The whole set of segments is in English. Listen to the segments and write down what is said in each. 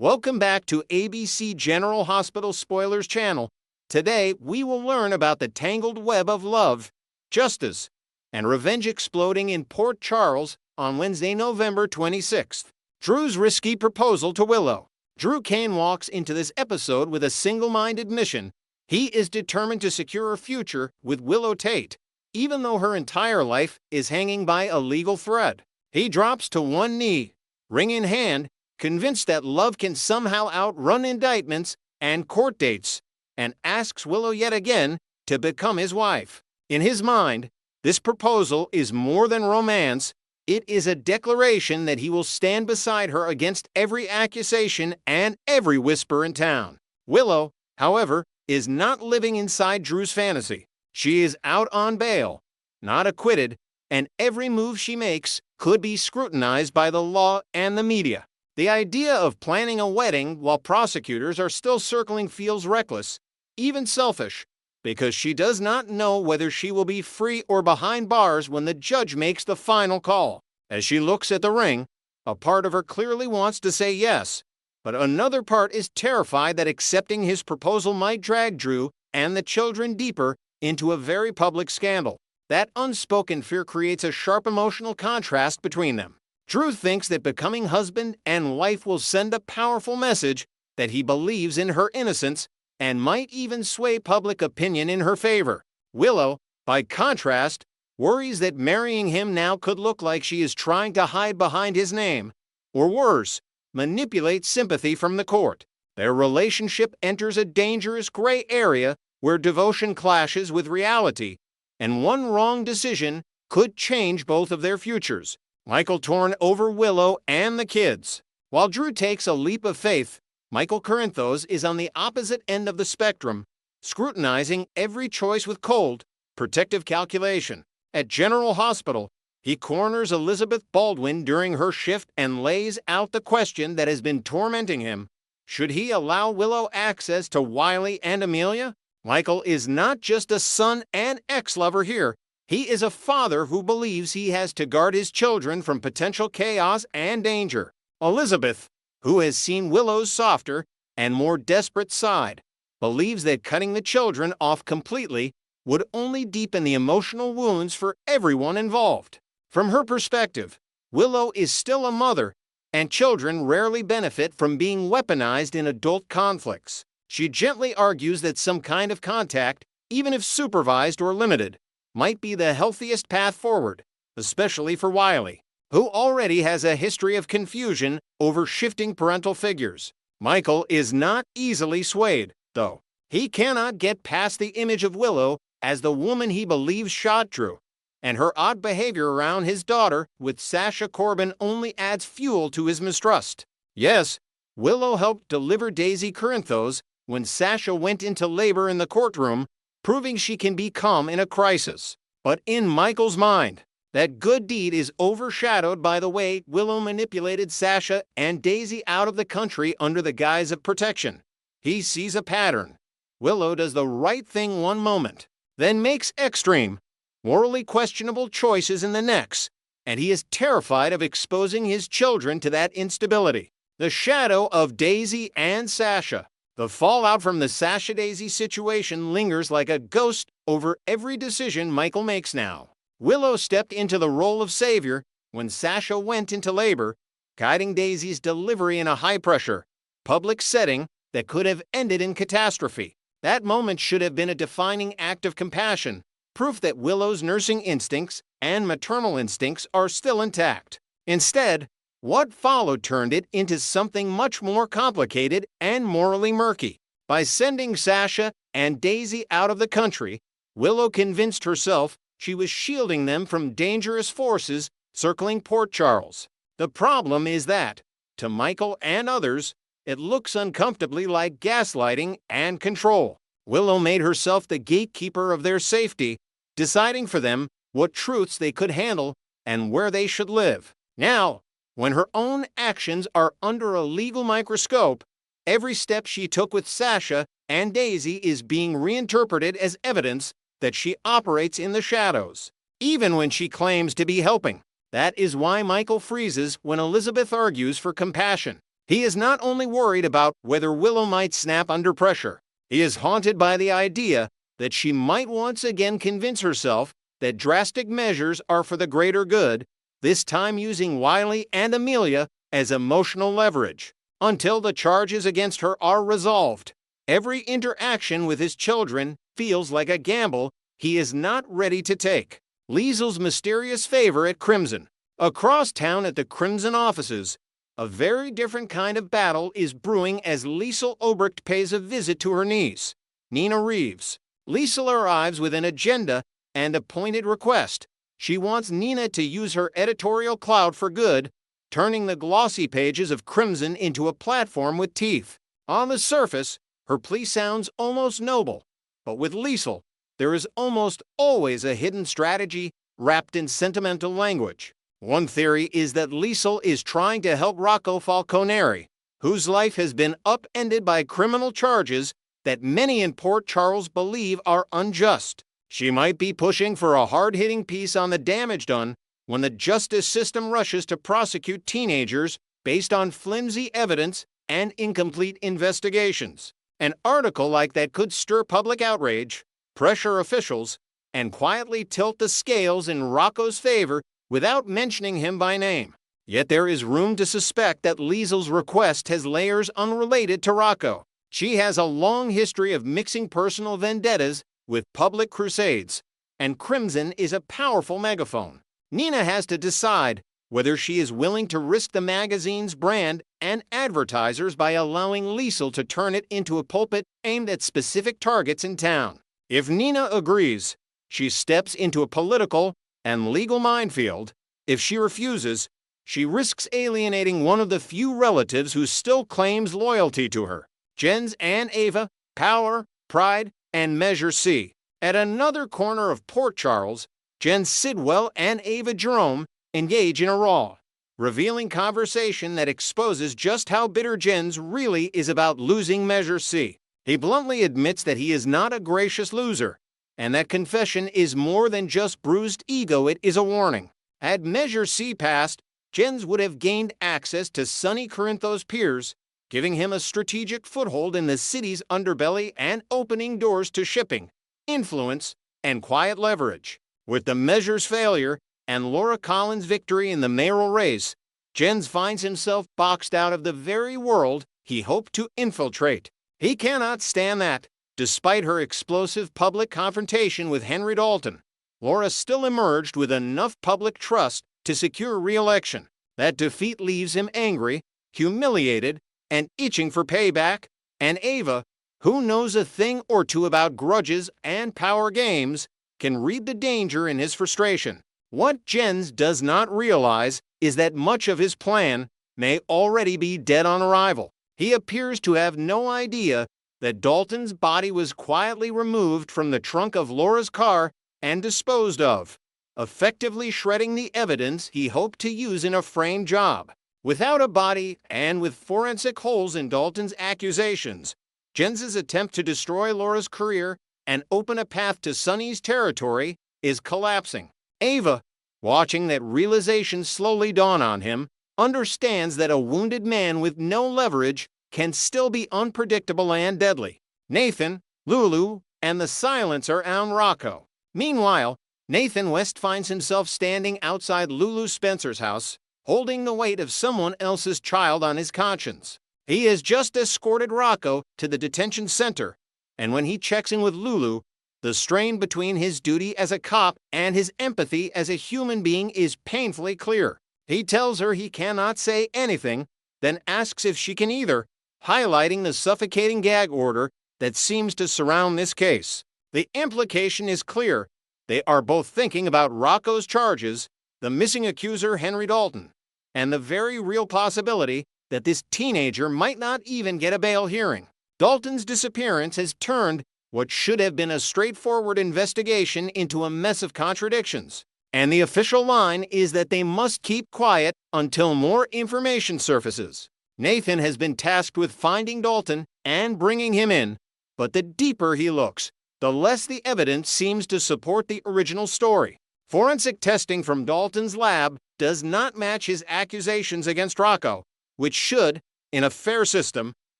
Welcome back to ABC General Hospital Spoilers channel. Today, we will learn about the tangled web of love, justice, and revenge exploding in Port Charles on Wednesday, November 26th. Drew's risky proposal to Willow. Drew Kane walks into this episode with a single-minded mission. He is determined to secure a future with Willow Tate, even though her entire life is hanging by a legal thread. He drops to one knee, ring in hand, convinced that love can somehow outrun indictments and court dates, and asks Willow yet again to become his wife. In his mind, this proposal is more than romance. It is a declaration that he will stand beside her against every accusation and every whisper in town. Willow, however, is not living inside Drew's fantasy. She is out on bail, not acquitted, and every move she makes could be scrutinized by the law and the media. The idea of planning a wedding while prosecutors are still circling feels reckless, even selfish, because she does not know whether she will be free or behind bars when the judge makes the final call. As she looks at the ring, a part of her clearly wants to say yes, but another part is terrified that accepting his proposal might drag Drew and the children deeper into a very public scandal. That unspoken fear creates a sharp emotional contrast between them. Drew thinks that becoming husband and wife will send a powerful message that he believes in her innocence and might even sway public opinion in her favor. Willow, by contrast, worries that marrying him now could look like she is trying to hide behind his name, or worse, manipulate sympathy from the court. Their relationship enters a dangerous gray area where devotion clashes with reality, and one wrong decision could change both of their futures. Michael torn over Willow and the kids. While Drew takes a leap of faith, Michael Corinthos is on the opposite end of the spectrum, scrutinizing every choice with cold, protective calculation. At General Hospital, he corners Elizabeth Baldwin during her shift and lays out the question that has been tormenting him. Should he allow Willow access to Wiley and Amelia? Michael is not just a son and ex-lover here. He is a father who believes he has to guard his children from potential chaos and danger. Elizabeth, who has seen Willow's softer and more desperate side, believes that cutting the children off completely would only deepen the emotional wounds for everyone involved. From her perspective, Willow is still a mother, and children rarely benefit from being weaponized in adult conflicts. She gently argues that some kind of contact, even if supervised or limited, might be the healthiest path forward, especially for Wiley, who already has a history of confusion over shifting parental figures. Michael is not easily swayed, though. He cannot get past the image of Willow as the woman he believes shot Drew, and her odd behavior around his daughter with Sasha Corbin only adds fuel to his mistrust. Yes, Willow helped deliver Daisy Corinthos when Sasha went into labor in the courtroom, proving she can be calm in a crisis. But in Michael's mind, that good deed is overshadowed by the way Willow manipulated Sasha and Daisy out of the country under the guise of protection. He sees a pattern. Willow does the right thing one moment, then makes extreme, morally questionable choices in the next, and he is terrified of exposing his children to that instability. The shadow of Daisy and Sasha. The fallout from the Sasha-Daisy situation lingers like a ghost over every decision Michael makes now. Willow stepped into the role of savior when Sasha went into labor, guiding Daisy's delivery in a high-pressure, public setting that could have ended in catastrophe. That moment should have been a defining act of compassion, proof that Willow's nursing instincts and maternal instincts are still intact. Instead, what followed turned it into something much more complicated and morally murky. By sending Sasha and Daisy out of the country, Willow convinced herself she was shielding them from dangerous forces circling Port Charles. The problem is that, to Michael and others, it looks uncomfortably like gaslighting and control. Willow made herself the gatekeeper of their safety, deciding for them what truths they could handle and where they should live. Now, when her own actions are under a legal microscope, every step she took with Sasha and Daisy is being reinterpreted as evidence that she operates in the shadows, even when she claims to be helping. That is why Michael freezes when Elizabeth argues for compassion. He is not only worried about whether Willow might snap under pressure, he is haunted by the idea that she might once again convince herself that drastic measures are for the greater good, this time using Wiley and Amelia as emotional leverage, until the charges against her are resolved. Every interaction with his children feels like a gamble he is not ready to take. Liesl's mysterious favor at Crimson. Across town at the Crimson offices, a very different kind of battle is brewing as Liesl Obrecht pays a visit to her niece, Nina Reeves. Liesl arrives with an agenda and a pointed request. She wants Nina to use her editorial clout for good, turning the glossy pages of Crimson into a platform with teeth. On the surface, her plea sounds almost noble, but with Liesl, there is almost always a hidden strategy wrapped in sentimental language. One theory is that Liesl is trying to help Rocco Falconeri, whose life has been upended by criminal charges that many in Port Charles believe are unjust. She might be pushing for a hard-hitting piece on the damage done when the justice system rushes to prosecute teenagers based on flimsy evidence and incomplete investigations. An article like that could stir public outrage, pressure officials, and quietly tilt the scales in Rocco's favor without mentioning him by name. Yet there is room to suspect that Liesl's request has layers unrelated to Rocco. She has a long history of mixing personal vendettas with public crusades, and Crimson is a powerful megaphone. Nina has to decide whether she is willing to risk the magazine's brand and advertisers by allowing Liesl to turn it into a pulpit aimed at specific targets in town. If Nina agrees, she steps into a political and legal minefield. If she refuses, she risks alienating one of the few relatives who still claims loyalty to her. Jenz and Ava, Power, Pride, and Measure C. At another corner of Port Charles, Jen Sidwell and Ava Jerome engage in a raw, revealing conversation that exposes just how bitter Jenz really is about losing Measure C. He bluntly admits that he is not a gracious loser, and that confession is more than just bruised ego, it is a warning. Had Measure C passed, Jenz would have gained access to Sonny Corinthos' peers, giving him a strategic foothold in the city's underbelly and opening doors to shipping, influence, and quiet leverage. With the Measure's failure and Laura Collins' victory in the mayoral race, Jenz finds himself boxed out of the very world he hoped to infiltrate. He cannot stand that. Despite her explosive public confrontation with Henry Dalton, Laura still emerged with enough public trust to secure re-election. That defeat leaves him angry, humiliated, and itching for payback, and Ava, who knows a thing or two about grudges and power games, can read the danger in his frustration. What Jenz does not realize is that much of his plan may already be dead on arrival. He appears to have no idea that Dalton's body was quietly removed from the trunk of Laura's car and disposed of, effectively shredding the evidence he hoped to use in a framed job. Without a body and with forensic holes in Dalton's accusations, Jenz's attempt to destroy Laura's career and open a path to Sonny's territory is collapsing. Ava, watching that realization slowly dawn on him, understands that a wounded man with no leverage can still be unpredictable and deadly. Nathan, Lulu, and the silencer on Rocco. Meanwhile, Nathan West finds himself standing outside Lulu Spencer's house, holding the weight of someone else's child on his conscience. He has just escorted Rocco to the detention center, and when he checks in with Lulu, the strain between his duty as a cop and his empathy as a human being is painfully clear. He tells her he cannot say anything, then asks if she can either, highlighting the suffocating gag order that seems to surround this case. The implication is clear. They are both thinking about Rocco's charges, the missing accuser Henry Dalton, and the very real possibility that this teenager might not even get a bail hearing. Dalton's disappearance has turned what should have been a straightforward investigation into a mess of contradictions, and the official line is that they must keep quiet until more information surfaces. Nathan has been tasked with finding Dalton and bringing him in, but the deeper he looks, the less the evidence seems to support the original story. Forensic testing from Dalton's lab does not match his accusations against Rocco, which should, in a fair system,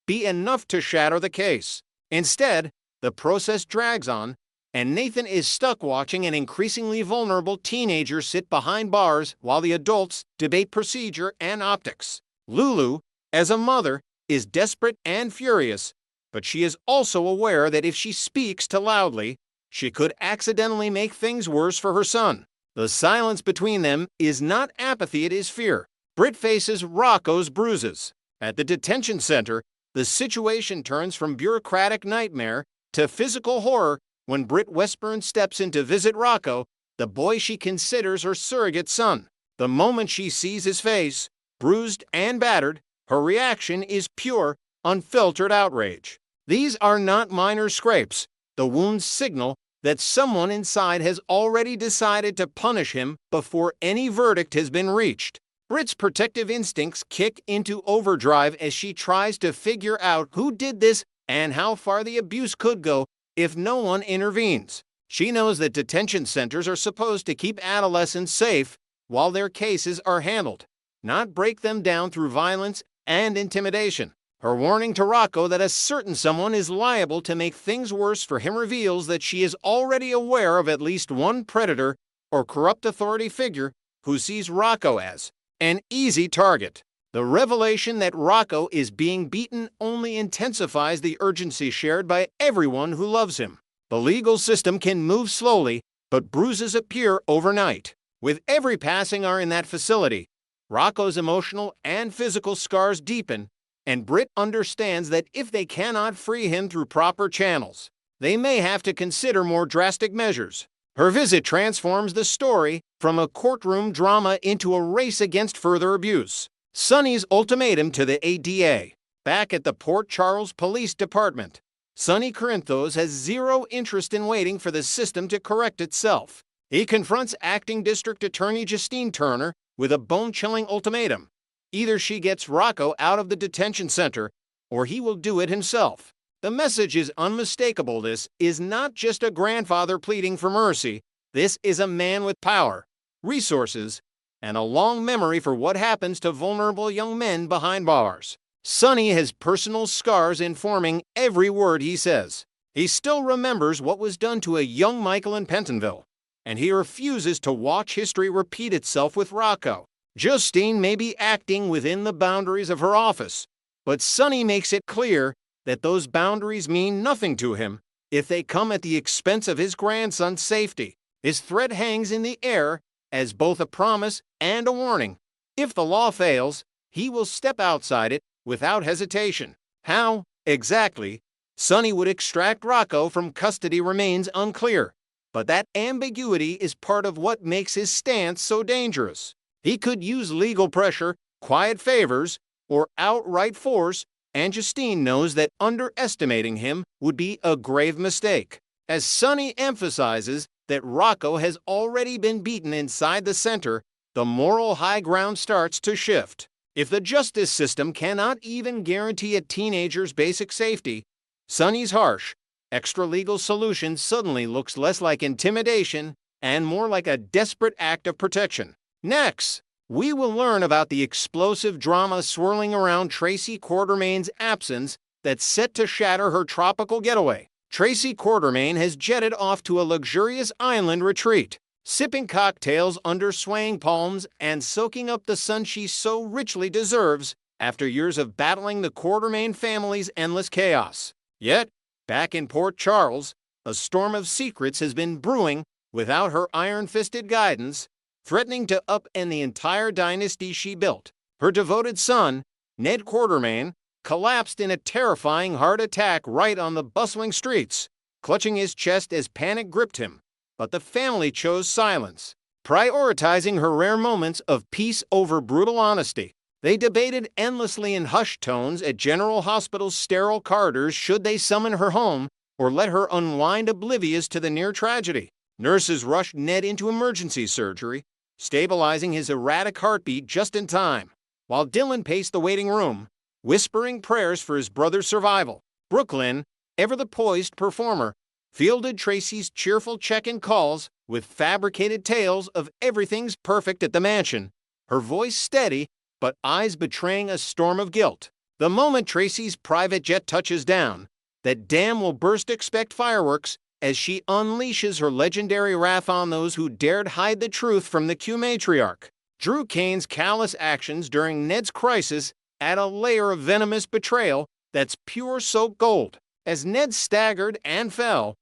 be enough to shatter the case. Instead, the process drags on, and Nathan is stuck watching an increasingly vulnerable teenager sit behind bars while the adults debate procedure and optics. Lulu, as a mother, is desperate and furious, but she is also aware that if she speaks too loudly, she could accidentally make things worse for her son. The silence between them is not apathy, it is fear. Britt faces Rocco's bruises. At the detention center, the situation turns from bureaucratic nightmare to physical horror when Britt Westburn steps in to visit Rocco, the boy she considers her surrogate son. The moment she sees his face, bruised and battered, her reaction is pure, unfiltered outrage. These are not minor scrapes. The wounds signal that someone inside has already decided to punish him before any verdict has been reached. Britt's protective instincts kick into overdrive as she tries to figure out who did this and how far the abuse could go if no one intervenes. She knows that detention centers are supposed to keep adolescents safe while their cases are handled, not break them down through violence and intimidation. Her warning to Rocco that a certain someone is liable to make things worse for him reveals that she is already aware of at least one predator or corrupt authority figure who sees Rocco as an easy target. The revelation that Rocco is being beaten only intensifies the urgency shared by everyone who loves him. The legal system can move slowly, but bruises appear overnight. With every passing hour in that facility, Rocco's emotional and physical scars deepen, and Britt understands that if they cannot free him through proper channels, they may have to consider more drastic measures. Her visit transforms the story from a courtroom drama into a race against further abuse. Sonny's ultimatum to the ADA. Back at the Port Charles Police Department, Sonny Corinthos has zero interest in waiting for the system to correct itself. He confronts Acting District Attorney Justine Turner with a bone-chilling ultimatum. Either she gets Rocco out of the detention center, or he will do it himself. The message is unmistakable. This is not just a grandfather pleading for mercy. This is a man with power, resources, and a long memory for what happens to vulnerable young men behind bars. Sonny has personal scars informing every word he says. He still remembers what was done to a young Michael in Pentonville, and he refuses to watch history repeat itself with Rocco. Justine may be acting within the boundaries of her office, but Sonny makes it clear that those boundaries mean nothing to him if they come at the expense of his grandson's safety. His threat hangs in the air as both a promise and a warning. If the law fails, he will step outside it without hesitation. How, exactly, Sonny would extract Rocco from custody remains unclear, but that ambiguity is part of what makes his stance so dangerous. He could use legal pressure, quiet favors, or outright force, and Justine knows that underestimating him would be a grave mistake. As Sonny emphasizes that Rocco has already been beaten inside the center, the moral high ground starts to shift. If the justice system cannot even guarantee a teenager's basic safety, Sonny's harsh, extra-legal solution suddenly looks less like intimidation and more like a desperate act of protection. Next, we will learn about the explosive drama swirling around Tracy Quartermain's absence that's set to shatter her tropical getaway. Tracy Quartermain has jetted off to a luxurious island retreat, sipping cocktails under swaying palms and soaking up the sun she so richly deserves after years of battling the Quartermain family's endless chaos. Yet, back in Port Charles, a storm of secrets has been brewing without her iron-fisted guidance, threatening to upend the entire dynasty she built. Her devoted son, Ned Quartermain, collapsed in a terrifying heart attack right on the bustling streets, clutching his chest as panic gripped him. But the family chose silence, prioritizing her rare moments of peace over brutal honesty. They debated endlessly in hushed tones at General Hospital's sterile corridors should they summon her home or let her unwind oblivious to the near tragedy. Nurses rushed Ned into emergency surgery, stabilizing his erratic heartbeat just in time, while Dylan paced the waiting room, whispering prayers for his brother's survival. Brooklyn, ever the poised performer, fielded Tracy's cheerful check-in calls with fabricated tales of everything's perfect at the mansion, her voice steady but eyes betraying a storm of guilt. The moment Tracy's private jet touches down, that dam will burst. Expect fireworks as she unleashes her legendary wrath on those who dared hide the truth from the Q matriarch. Drew Kane's callous actions during Ned's crisis add a layer of venomous betrayal that's pure soap gold. As Ned staggered and fell,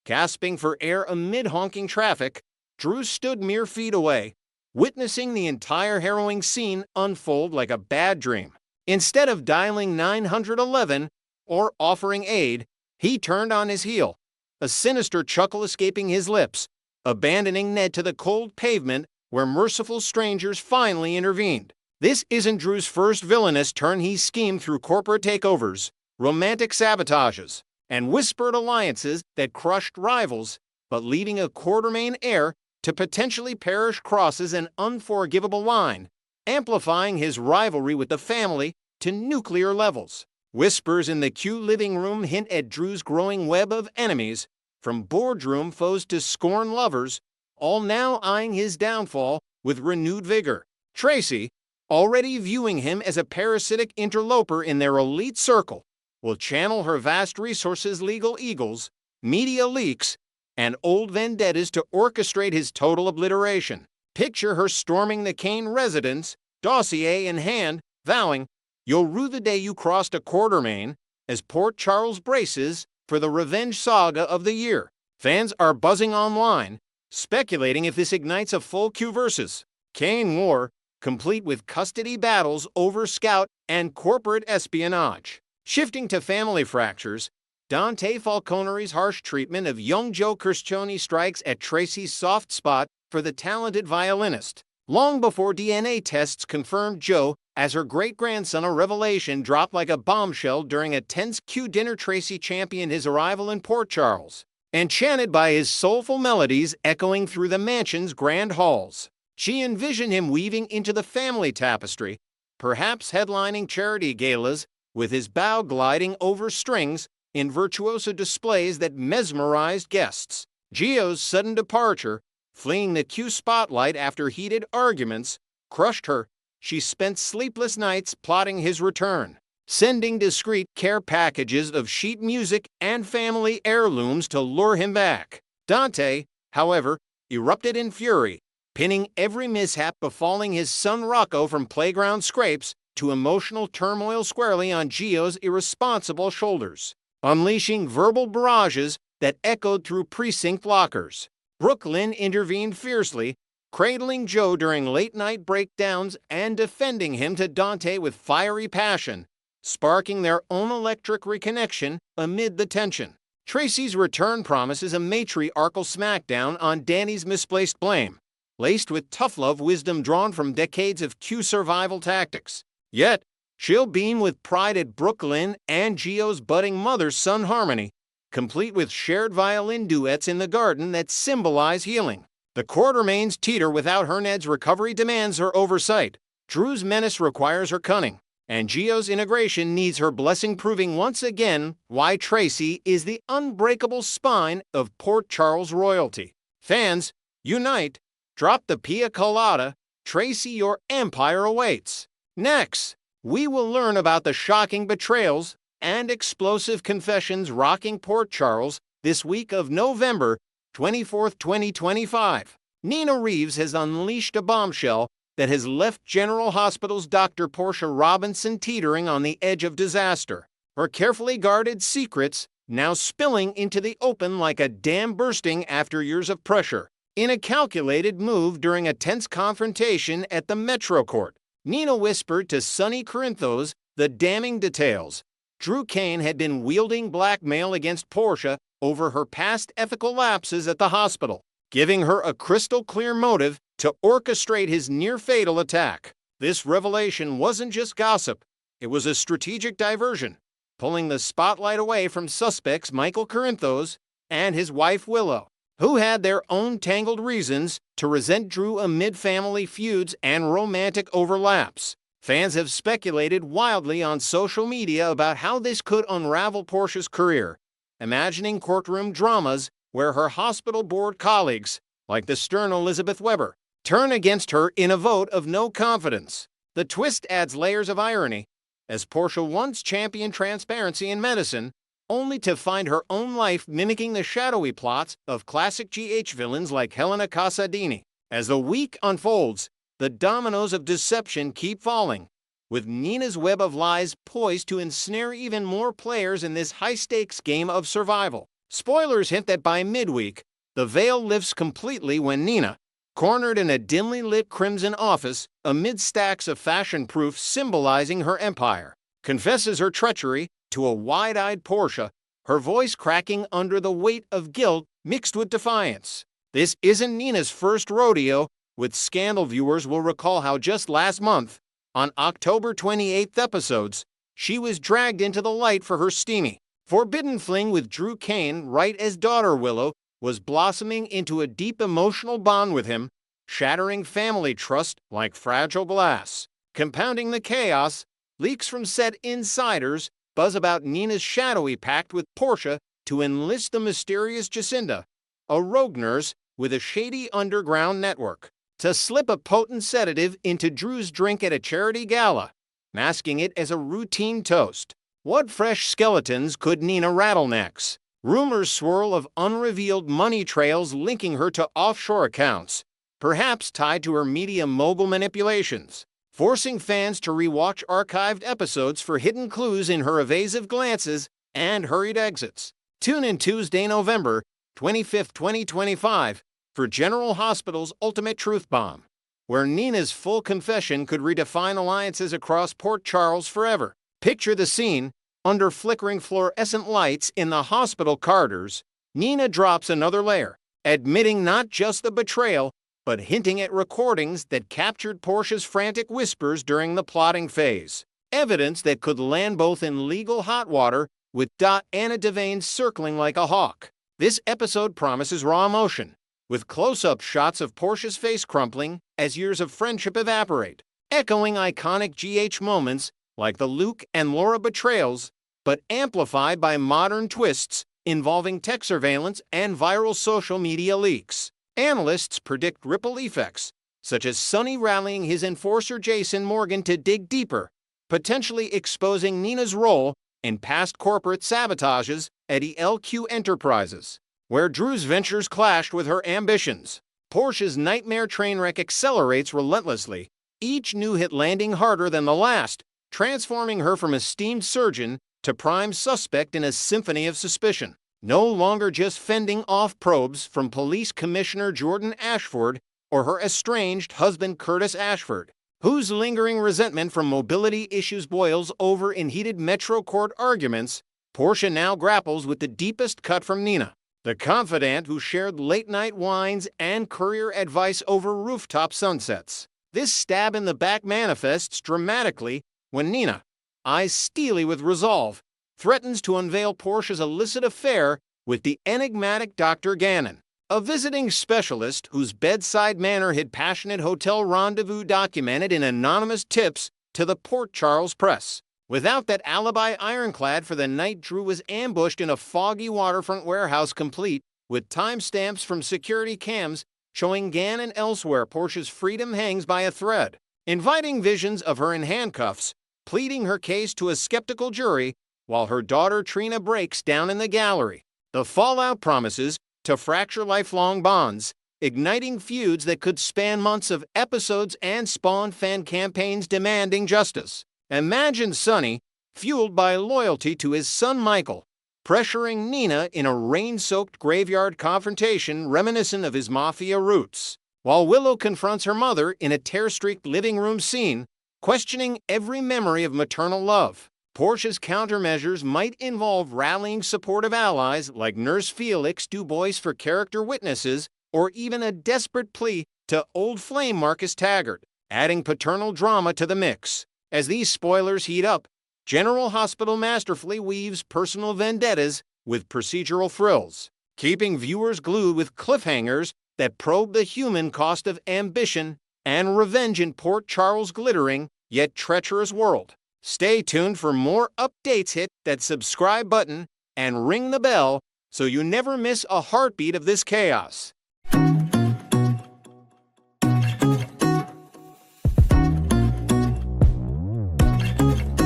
gasping for air amid honking traffic, Drew stood mere feet away, witnessing the entire harrowing scene unfold like a bad dream. Instead of dialing 911 or offering aid, he turned on his heel, a sinister chuckle escaping his lips, abandoning Ned to the cold pavement where merciful strangers finally intervened. This isn't Drew's first villainous turn. He's schemed through corporate takeovers, romantic sabotages, and whispered alliances that crushed rivals, but leaving a Quartermain heir to potentially perish crosses an unforgivable line, amplifying his rivalry with the family to nuclear levels. Whispers in the Q living room hint at Drew's growing web of enemies, from boardroom foes to scorn lovers, all now eyeing his downfall with renewed vigor. Tracy, already viewing him as a parasitic interloper in their elite circle, will channel her vast resources, legal eagles, media leaks, and old vendettas to orchestrate his total obliteration. Picture her storming the Kane residence, dossier in hand, vowing, "You'll rue the day you crossed a Quartermain," as Port Charles braces for the revenge saga of the year. Fans are buzzing online, speculating if this ignites a full Q versus Kane war, complete with custody battles over Scout and corporate espionage. Shifting to family fractures, Dante Falcone's harsh treatment of young Joe Criscione strikes at Tracy's soft spot for the talented violinist. Long before DNA tests confirmed Joe as her great-grandson, a revelation dropped like a bombshell during a tense Q dinner. Tracy championed his arrival in Port Charles, enchanted by his soulful melodies echoing through the mansion's grand halls. She envisioned him weaving into the family tapestry, perhaps headlining charity galas, with his bow gliding over strings in virtuoso displays that mesmerized guests. Gio's sudden departure, fleeing the Q spotlight after heated arguments, crushed her. She spent sleepless nights plotting his return, sending discreet care packages of sheet music and family heirlooms to lure him back. Dante, however, erupted in fury, pinning every mishap befalling his son Rocco, from playground scrapes to emotional turmoil, squarely on Gio's irresponsible shoulders, unleashing verbal barrages that echoed through precinct lockers. Brooklyn intervened fiercely, cradling Joe during late-night breakdowns and defending him to Dante with fiery passion, sparking their own electric reconnection amid the tension. Tracy's return promises a matriarchal smackdown on Danny's misplaced blame, laced with tough love wisdom drawn from decades of Q survival tactics. Yet, she'll beam with pride at Brooklyn and Gio's budding mother-son harmony, complete with shared violin duets in the garden that symbolize healing. The Quartermains teeter without her. Ned's recovery demands her oversight. Drew's menace requires her cunning, and Gio's integration needs her blessing, proving once again why Tracy is the unbreakable spine of Port Charles royalty. Fans, unite! Drop the pina colada. Tracy, your empire awaits. Next, we will learn about the shocking betrayals and explosive confessions rocking Port Charles this week of November 24th, 2025. Nina Reeves has unleashed a bombshell that has left General Hospital's Dr. Portia Robinson teetering on the edge of disaster. Her carefully guarded secrets now spilling into the open like a dam bursting after years of pressure. In a calculated move during a tense confrontation at the Metro Court, Nina whispered to Sonny Corinthos the damning details. Drew Kane had been wielding blackmail against Portia over her past ethical lapses at the hospital, giving her a crystal-clear motive to orchestrate his near-fatal attack. This revelation wasn't just gossip, it was a strategic diversion, pulling the spotlight away from suspects Michael Corinthos and his wife Willow, who had their own tangled reasons to resent Drew amid family feuds and romantic overlaps. Fans have speculated wildly on social media about how this could unravel Portia's career, imagining courtroom dramas where her hospital board colleagues, like the stern Elizabeth Weber, turn against her in a vote of no confidence. The twist adds layers of irony, as Portia once championed transparency in medicine, only to find her own life mimicking the shadowy plots of classic GH villains like Helena Casadini. As the week unfolds, the dominoes of deception keep falling, with Nina's web of lies poised to ensnare even more players in this high-stakes game of survival. Spoilers hint that by midweek, the veil lifts completely when Nina, cornered in a dimly lit crimson office amid stacks of fashion proofs symbolizing her empire, confesses her treachery to a wide-eyed Portia, her voice cracking under the weight of guilt mixed with defiance. This isn't Nina's first rodeo, with Scandal viewers will recall how just last month, on October 28th episodes, she was dragged into the light for her steamy, forbidden fling with Drew Kane right as daughter Willow was blossoming into a deep emotional bond with him, shattering family trust like fragile glass. Compounding the chaos, leaks from set insiders buzz about Nina's shadowy pact with Portia to enlist the mysterious Jacinda, a rogue nurse with a shady underground network, to slip a potent sedative into Drew's drink at a charity gala, masking it as a routine toast. What fresh skeletons could Nina rattle next? Rumors swirl of unrevealed money trails linking her to offshore accounts, perhaps tied to her media mogul manipulations, forcing fans to rewatch archived episodes for hidden clues in her evasive glances and hurried exits. Tune in Tuesday, November 25th, 2025, for General Hospital's Ultimate Truth Bomb, where Nina's full confession could redefine alliances across Port Charles forever. Picture the scene. Under flickering fluorescent lights in the hospital corridors, Nina drops another layer, admitting not just the betrayal, but hinting at recordings that captured Portia's frantic whispers during the plotting phase. Evidence that could land both in legal hot water, with Anna Devane circling like a hawk. This episode promises raw emotion, with close-up shots of Portia's face crumpling as years of friendship evaporate, echoing iconic GH moments like the Luke and Laura betrayals, but amplified by modern twists involving tech surveillance and viral social media leaks. Analysts predict ripple effects, such as Sonny rallying his enforcer Jason Morgan to dig deeper, potentially exposing Nina's role in past corporate sabotages at ELQ Enterprises, where Drew's ventures clashed with her ambitions. Portia's nightmare train wreck accelerates relentlessly, each new hit landing harder than the last, transforming her from esteemed surgeon to prime suspect in a symphony of suspicion. No longer just fending off probes from Police Commissioner Jordan Ashford or her estranged husband Curtis Ashford, whose lingering resentment from mobility issues boils over in heated Metro Court arguments. Portia now grapples with the deepest cut from Nina, the confidant who shared late-night wines and courier advice over rooftop sunsets. This stab in the back manifests dramatically when Nina, eyes steely with resolve, threatens to unveil Portia's illicit affair with the enigmatic Dr. Gannon, a visiting specialist whose bedside manner had passionate hotel rendezvous documented in anonymous tips to the Port Charles press. Without that alibi ironclad for the night Drew was ambushed in a foggy waterfront warehouse complete with timestamps from security cams showing Gannon elsewhere, Portia's freedom hangs by a thread, inviting visions of her in handcuffs, pleading her case to a skeptical jury while her daughter Trina breaks down in the gallery. The fallout promises to fracture lifelong bonds, igniting feuds that could span months of episodes and spawn fan campaigns demanding justice. Imagine Sonny, fueled by loyalty to his son Michael, pressuring Nina in a rain-soaked graveyard confrontation reminiscent of his mafia roots, while Willow confronts her mother in a tear-streaked living room scene, questioning every memory of maternal love. Portia's countermeasures might involve rallying supportive allies like Nurse Felix Dubois for character witnesses, or even a desperate plea to old flame Marcus Taggart, adding paternal drama to the mix. As these spoilers heat up, General Hospital masterfully weaves personal vendettas with procedural thrills, keeping viewers glued with cliffhangers that probe the human cost of ambition and revenge in Port Charles' glittering yet treacherous world. Stay tuned for more updates. Hit that subscribe button and ring the bell so you never miss a heartbeat of this chaos.